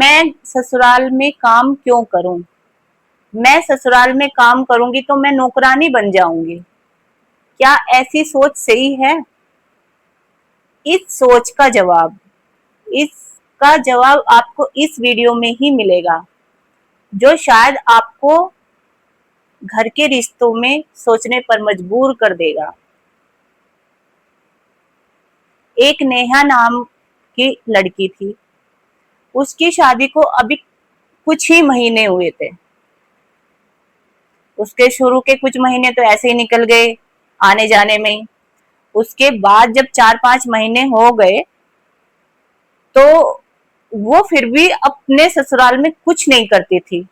मैं ससुराल में काम क्यों करूं? मैं ससुराल में काम करूंगी तो मैं नौकरानी बन जाऊंगी। क्या ऐसी सोच सही है? इस सोच का जवाब, इसका जवाब आपको इस वीडियो में ही मिलेगा, जो शायद आपको घर के रिश्तों में सोचने पर मजबूर कर देगा। एक नेहा नाम की लड़की थी। उसकी शादी को अभी कुछ ही महीने हुए थे। उसके शुरू के कुछ महीने तो ऐसे ही निकल गए आने जाने में ही। उसके बाद जब 4-5 महीने हो गए तो वो फिर भी अपने ससुराल में कुछ नहीं करती थी।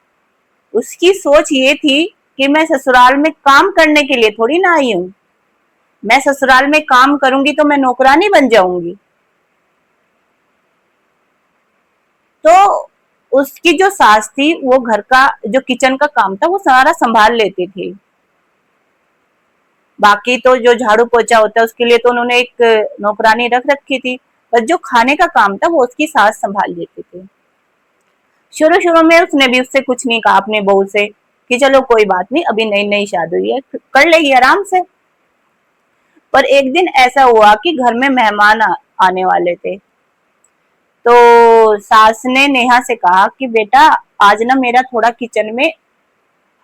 उसकी सोच ये थी कि मैं ससुराल में काम करने के लिए थोड़ी ना आई हूं। मैं ससुराल में काम करूंगी तो मैं नौकरानी बन जाऊंगी। तो उसकी जो सास थी वो घर का जो किचन का काम था वो सारा संभाल लेती थी। बाकी तो जो झाड़ू पोछा होता है उसके लिए तो उन्होंने एक नौकरानी रख रखी थी, पर जो खाने का काम था वो उसकी सास संभाल लेती थी। शुरू शुरू में उसने भी उससे कुछ नहीं कहा अपने बहू से कि चलो कोई बात नहीं, अभी नई नई शादी हुई है, कर लेगी आराम से। पर एक दिन ऐसा हुआ कि घर में मेहमान आने वाले थे। तो सास ने नेहा से कहा कि बेटा आज ना मेरा थोड़ा किचन में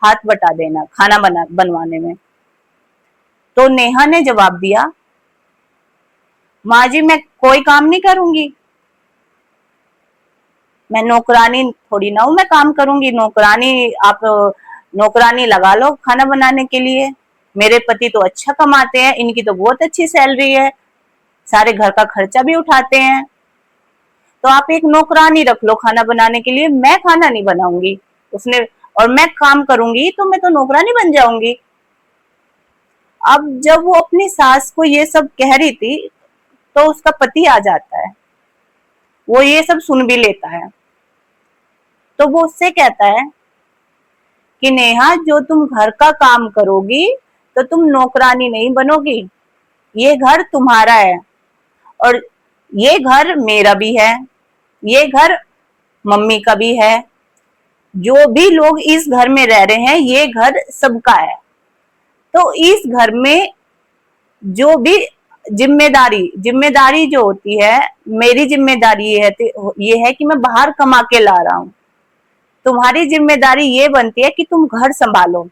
हाथ बटा देना खाना बनवाने में। तो नेहा ने जवाब दिया, माँ जी मैं कोई काम नहीं करूंगी, मैं नौकरानी थोड़ी ना हूं मैं काम करूंगी। नौकरानी आप नौकरानी लगा लो खाना बनाने के लिए। मेरे पति तो अच्छा कमाते हैं, इनकी तो बहुत अच्छी सैलरी है, सारे घर का खर्चा भी उठाते हैं, तो आप एक नौकरानी रख लो खाना बनाने के लिए, मैं खाना नहीं बनाऊंगी। उसने और मैं काम करूंगी तो मैं तो नौकरानी बन जाऊंगी। अब जब वो अपनी सास को ये सब कह रही थी तो उसका पति आ जाता है, वो ये सब सुन भी लेता है। तो वो उससे कहता है कि नेहा जो तुम घर का काम करोगी तो तुम नौकरानी नहीं बनोगी, ये घर तुम्हारा है और ये घर मेरा भी है, ये घर मम्मी का भी है, जो भी लोग इस घर में रह रहे हैं ये घर सबका है। तो इस घर में जो भी जिम्मेदारी जिम्मेदारी जो होती है, मेरी जिम्मेदारी ये है कि मैं बाहर कमा के ला रहा हूं। तुम्हारी जिम्मेदारी ये बनती है कि तुम घर संभालो,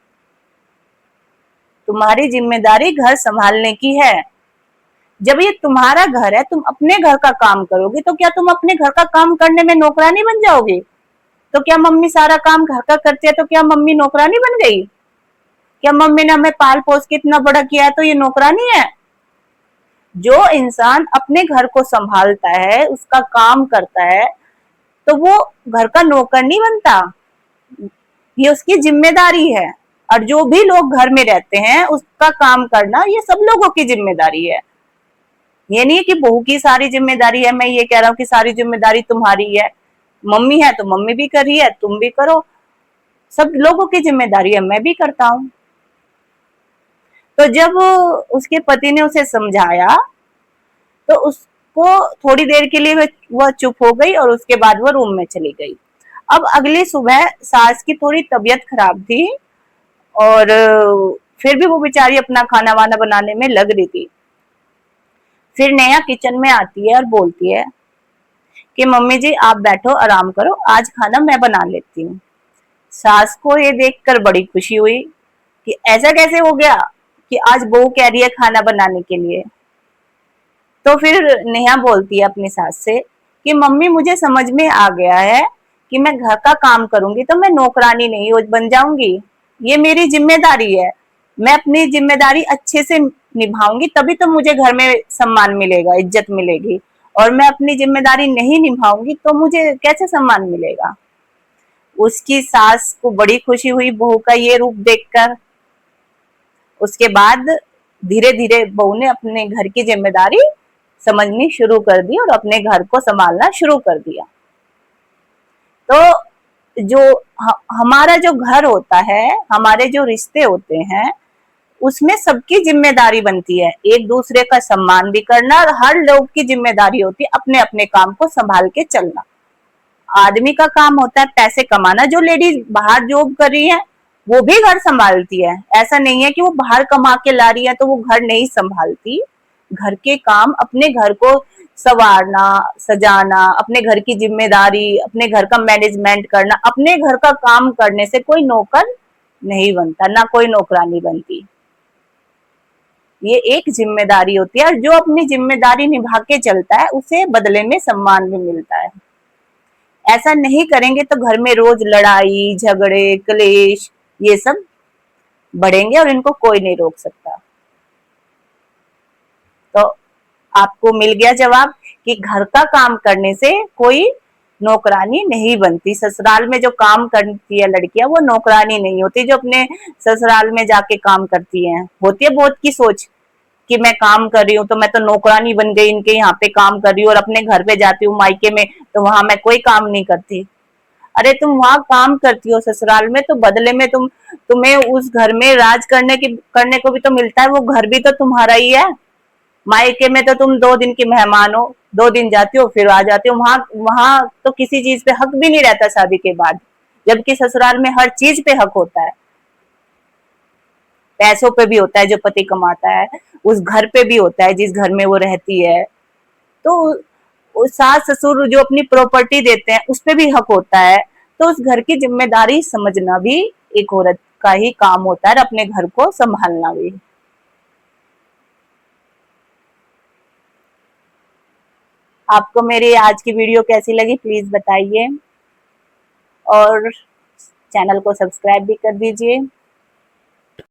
तुम्हारी जिम्मेदारी घर संभालने की है। जब ये तुम्हारा घर है, तुम अपने घर का काम करोगे तो क्या तुम अपने घर का काम करने में नौकरानी बन जाओगे? तो क्या मम्मी सारा काम घर का करती है तो क्या मम्मी नौकरानी बन गई? क्या मम्मी ने हमें पाल पोस के इतना बड़ा किया है तो ये नौकरानी है? जो इंसान अपने घर को संभालता है, उसका काम करता है, तो वो घर का नौकर नहीं बनता, ये उसकी जिम्मेदारी है। और जो भी लोग घर में रहते हैं उसका काम करना ये सब लोगों की जिम्मेदारी है। ये नहीं है कि बहू की सारी जिम्मेदारी है, मैं ये कह रहा हूँ कि सारी जिम्मेदारी तुम्हारी है। मम्मी है तो मम्मी भी कर रही है, तुम भी करो, सब लोगों की जिम्मेदारी है, मैं भी करता हूँ। तो जब उसके पति ने उसे समझाया तो उसको थोड़ी देर के लिए वह चुप हो गई और उसके बाद वह रूम में चली गई। अब अगली सुबह सास की थोड़ी तबीयत खराब थी और फिर भी वो बेचारी अपना खाना वाना बनाने में लग रही थी। फिर नेहा किचन में आती है और बोलती है कि मम्मी जी आप बैठो आराम करो, आज खाना मैं बना लेती हूँ। सास को ये देखकर बड़ी खुशी हुई कि ऐसा कैसे हो गया कि आज बहू कह रही है खाना बनाने के लिए। तो फिर नेहा बोलती है अपनी सास से कि मम्मी मुझे समझ में आ गया है कि मैं घर का काम करूंगी तो मैं नौकरानी नहीं बन जाऊंगी, ये मेरी जिम्मेदारी है। मैं अपनी जिम्मेदारी अच्छे से निभाऊंगी तभी तो मुझे घर में सम्मान मिलेगा, इज्जत मिलेगी, और मैं अपनी जिम्मेदारी नहीं निभाऊंगी तो मुझे कैसे सम्मान मिलेगा। उसकी सास को बड़ी खुशी हुई बहू का ये रूप देखकर। उसके बाद धीरे धीरे बहू ने अपने घर की जिम्मेदारी समझनी शुरू कर दी और अपने घर को संभालना शुरू कर दिया। तो जो हमारा जो घर होता है, हमारे जो रिश्ते होते हैं, उसमें सबकी जिम्मेदारी बनती है एक दूसरे का सम्मान भी करना, और हर लोग की जिम्मेदारी होती है अपने अपने काम को संभाल के चलना। आदमी का काम होता है पैसे कमाना। जो लेडीज बाहर जॉब कर रही है वो भी घर संभालती है, ऐसा नहीं है कि वो बाहर कमा के ला रही है तो वो घर नहीं संभालती। घर के काम, अपने घर को संवारना, सजाना, अपने घर की जिम्मेदारी, अपने घर का मैनेजमेंट करना, अपने घर का काम करने से कोई नौकर नहीं बनता, ना कोई नौकरानी बनती। ये एक जिम्मेदारी होती है और जो अपनी जिम्मेदारी निभा के चलता है उसे बदले में सम्मान भी मिलता है। ऐसा नहीं करेंगे तो घर में रोज लड़ाई झगड़े क्लेश ये सब बढ़ेंगे और इनको कोई नहीं रोक सकता। तो आपको मिल गया जवाब कि घर का काम करने से कोई नौकरानी नहीं बनती। ससुराल में जो काम करती है लड़कियां वो नौकरानी नहीं होती, जो अपने ससुराल में जाके काम करती हैं। होती है बहुत की सोच कि मैं काम कर रही हूँ तो मैं तो नौकरानी बन गई, इनके यहाँ पे काम कर रही हूँ और अपने घर पे जाती हूँ मायके में तो वहां मैं कोई काम नहीं करती। अरे तुम वहां काम करती हो ससुराल में तो बदले में तुम्हें उस घर में राज करने को भी तो मिलता है, वो घर भी तो तुम्हारा ही है। मायके में तो तुम 2 दिन की मेहमान हो, 2 दिन जाती हो फिर आ जाती हो। वहां वहां तो किसी चीज पे हक भी नहीं रहता शादी के बाद, जबकि ससुराल में हर चीज पे हक होता है। पैसों पे भी होता है जो पति कमाता है, उस घर पे भी होता है जिस घर में वो रहती है। तो सास ससुर जो अपनी प्रॉपर्टी देते हैं उस पे भी हक होता है। तो उस घर की जिम्मेदारी समझना भी एक औरत का ही काम होता है, अपने घर को संभालना भी। आपको मेरी आज की वीडियो कैसी लगी प्लीज बताइए और चैनल को सब्सक्राइब भी कर दीजिए।